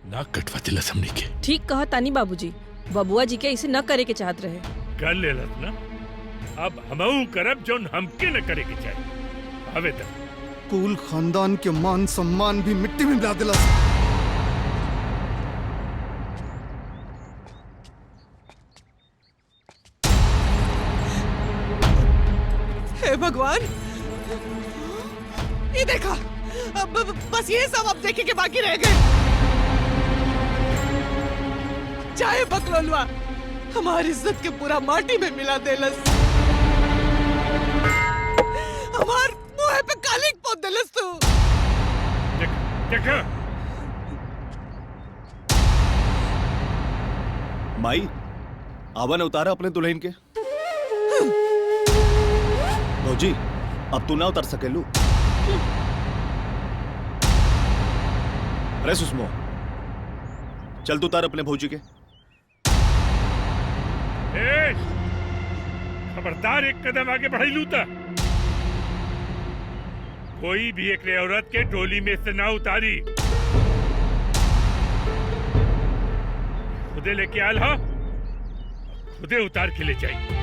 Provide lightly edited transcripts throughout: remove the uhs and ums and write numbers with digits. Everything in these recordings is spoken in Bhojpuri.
ना कटवा दिला हमने के। ठीक कहा तानी बाबूजी, बबुआ जी के इसे न करे के चाहत रहे। कर ले ना, अब हमहू करब जोन हमके न करे के चाहिए। अबे तक कुल खानदान के मान सम्मान भी मिट्टी में मिला दिला। हे भगवान, ये देखा, अब बस ये सब अब देखे के बाकी रह गए। चाहे बकलोलवा हमारी इज्जत के पूरा माटी में मिला देलस, हमार मुंह पे कालिक पोत देलस तू। देखा माई, आवा ने उतारा अपने दुल्हन के। भौजी, अब तू ना उतर सकेलू। अरे सुषमो, चल तू उतार अपने भौजी के। खबरदार, एक कदम आगे बढ़ाई था। कोई भी एक औरत के टोली में से ना उतारी। खुदे लेके आल हो, खुदे उतार के ले जाइए।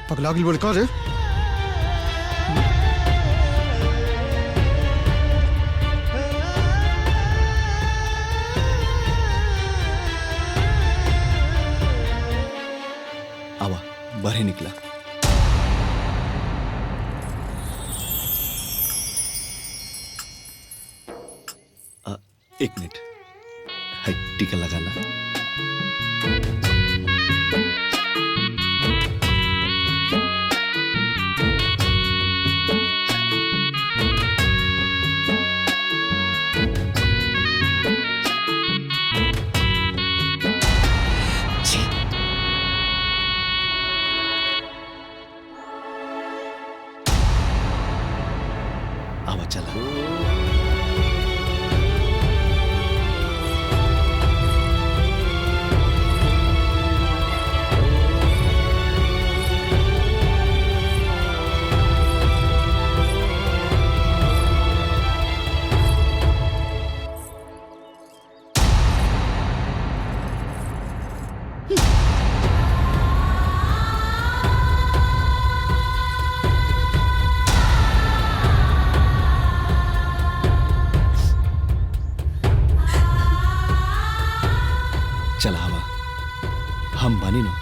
पगला गिल बोल रे। आवा, बाहर निकला। एक मिनट, हाय टीका लगाना। आवा चला। चला हवा, हम बानी नो।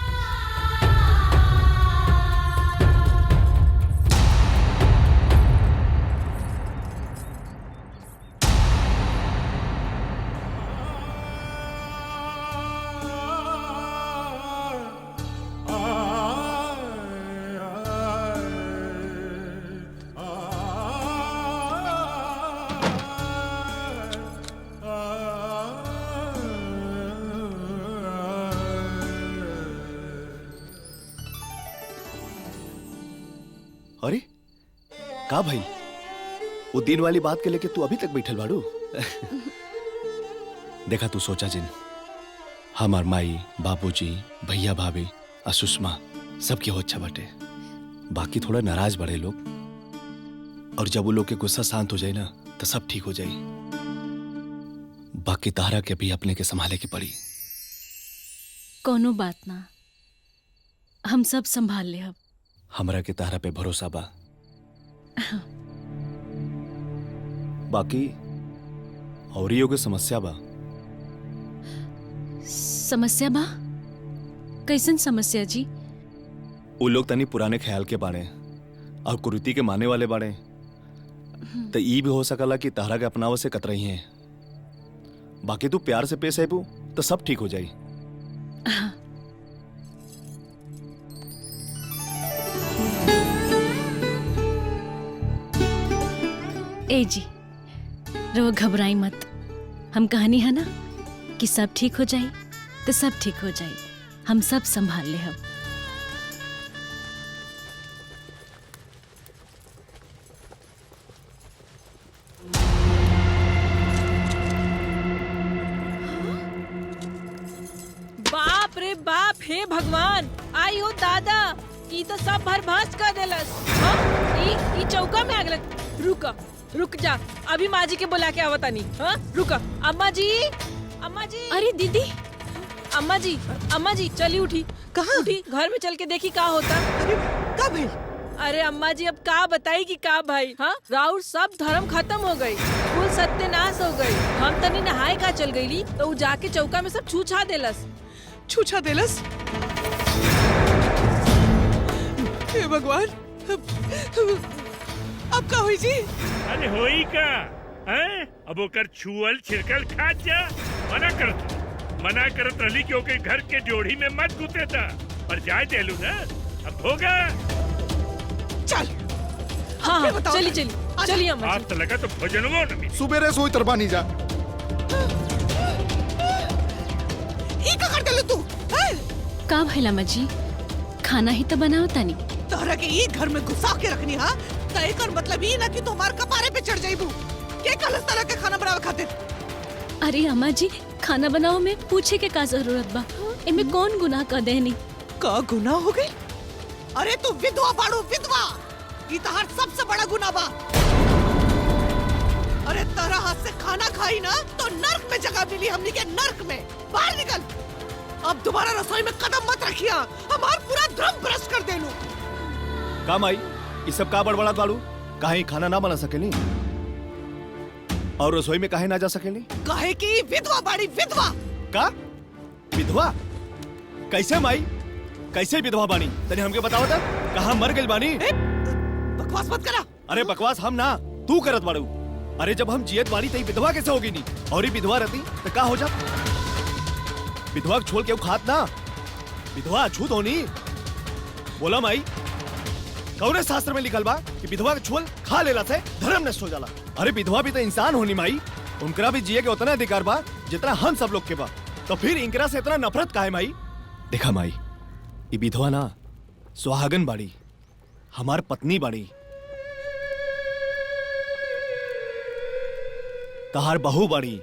अरे का भाई, वो दिन वाली बात के लेके तू अभी तक बैठल बाड़ू? देखा तू सोचा जिन, हमार माई, बाबूजी, भैया भाभी, सुषमा सबके हो अच्छा बाटे। बाकी थोड़ा नाराज बड़े लोग, और जब वो लोग के गुस्सा शांत हो जाए ना तो सब ठीक हो जाए। बाकी तारा के भी अपने के संभाले की पड़ी। कोनो बात ना, हम सब संभाल ले। अब हमरा के तारा पे भरोसा बा। बाकी और के समस्या बा। समस्या बा? कैसन समस्या जी? वो लोग तनी पुराने ख्याल के बाड़े और कुरीति के माने वाले बाड़े, तो ये भी हो सकला कि तारा के अपनाव से कतरही हैं। बाकी तू प्यार से पेश आबू तो सब ठीक हो जाई। ए जी रो घबराई मत। हम कहानी है ना कि सब ठीक हो जाई तो सब ठीक हो जाई। हम सब संभाल ले हम। बाप रे बाप, हे भगवान, आई हो दादा, ई तो सब भरभास कर देलस। हाँ? ई चौका में आग लग। रुक जा, अभी माँ जी के बुला के आवतानी। हाँ रुका। अम्मा जी, अम्मा जी। अरे दीदी। अम्मा जी चली उठी। कहाँ? उठी, घर में चल के देखी का होता। अरे का भाई? अरे अम्मा जी अब का बताई कि का भाई। हाँ राउर सब धर्म खत्म हो गई, कुल सत्यानाश हो गई। हम तनी नहाए का चल गईली तो उ जाके चौका में सब छूछा देलस। छूछा देलस? हे भगवान, अब का हुई जी? अरे होई का हैं? अब ओकर छुअल छिड़कल खा जा। मना करत रही क्योंकि घर के जोड़ी में मत घुसे था, पर जाए देलू ना, अब होगा। चल हाँ बताओ। चली अम्मा आप जी। तो लगा तो भोजनवो न मिली। सुबेरे सोई तरबानी जा। ई का कर देलू तू? हैं? का भैला अम्मा जी, खाना ही तो बनाओ तानी। तोहरा के ई घर में घुसा के रखनी हा त एकर मतलब ई ना कि तू हमार कपारे पे चढ़ जाइबू। के कहलस तरह के खाना बनावे खातिर? अरे अम्मा जी, खाना बनाओ में पूछे के का जरूरत बा? एमे कौन गुनाह कर देनी? का गुनाह हो गई? अरे तू विधवा बाड़ू, विधवा। ई तहार सबसे बड़ा गुनाह बा। अरे तेरा हाथ से खाना खाई ना तो नर्क में जगह मिली हमनी के, नर्क में। बाहर निकल। अब दोबारा रसोई में कदम मत रखिया, हमार पूरा धर्म भ्रष्ट कर देलू। का माई ये सब का बड़बड़ात बाड़ू? काहे खाना ना बना सकेली और रसोई में काहे ना जा सकेली? काहे की विधवा बाड़ी, विधवा। का विधवा? कैसे माई, कैसे विधवा बानी? तने हमके बताओ था कहाँ मर गई बानी? बकवास मत करा। अरे बकवास हम ना, तू करत बाड़ू। अरे जब हम जियत बानी तई विधवा कैसे होगी नी? और ये विधवा रहती तो का हो जात? विधवा को छोड़ के खात ना, विधवा अछूत होनी। बोला माई, कौने शास्त्र में लिखल बा कि विधवा के छुअल खा लेला से धर्म नष्ट हो जाला? अरे विधवा भी तो इंसान होनी माई, उनकरा भी जिए के उतना अधिकार बा जितना हम सब लोग के बा। तो फिर इनकरा से इतना नफरत काहे माई? देखा माई, ये विधवा ना सुहागन बाड़ी, हमार पत्नी बाड़ी, तहार बहू बाड़ी।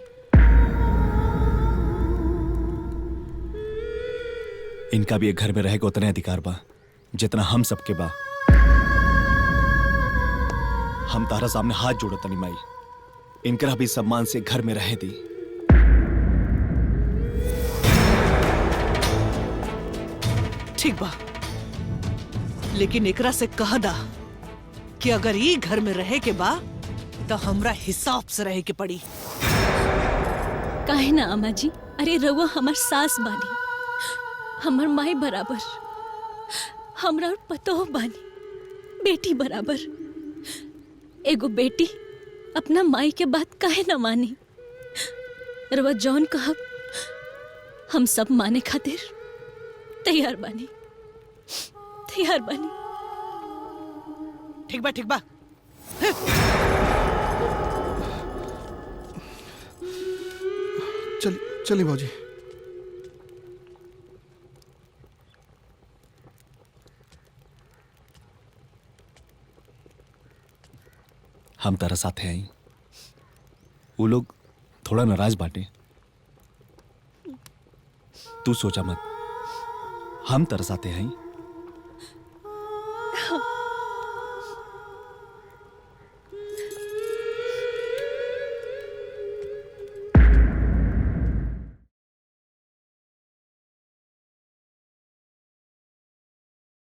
इनका भी एक घर में रहेगा उतने अधिकार बा जितना हम सबके बा। हम तारा सामने हाथ जोड़ो तनी माई, इनकरा भी सम्मान से घर में रहे दी। ठीक बा, लेकिन एकरा से कह दा कि अगर ई घर में रहे के बा तो हमरा हिसाब से रहे के पड़ी। काहे ना अम्मा जी, अरे रउआ हमार सास बानी, हमार माई बराबर, हमरा और पतोह बानी, बेटी बराबर। एगो बेटी अपना माई के बात काहे ना मानी? रउआ जौन कहब हम सब माने खातिर तैयार बानी, तैयार बानी। ठीक बा, ठीक बा। चली भौजी। हम तारा साथे आई, वो लोग थोड़ा नाराज बाटे। तू सोचा मत, हम तारा साथे आई।